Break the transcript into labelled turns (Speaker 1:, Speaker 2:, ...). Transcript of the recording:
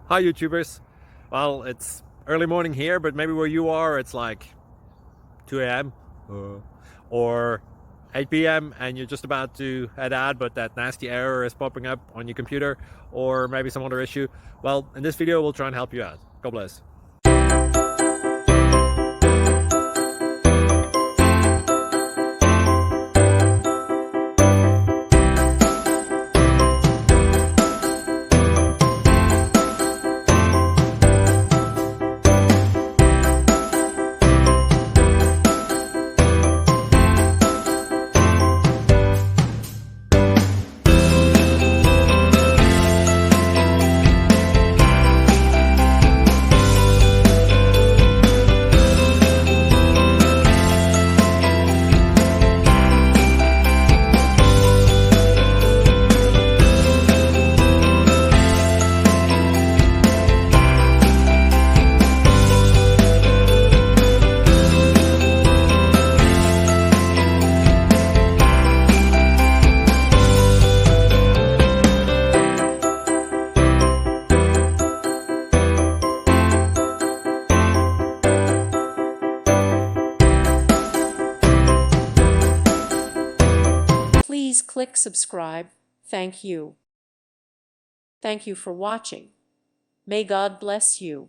Speaker 1: Hi YouTubers. Well, it's early morning here, but maybe where you are it's like 2 a.m. Or 8 p.m. and you're just about to head out, but that nasty error is popping up on your computer, or maybe some other issue. Well, in this video we'll try and help you out. God bless.
Speaker 2: Please click subscribe. Thank you. Thank you for watching. May God bless you.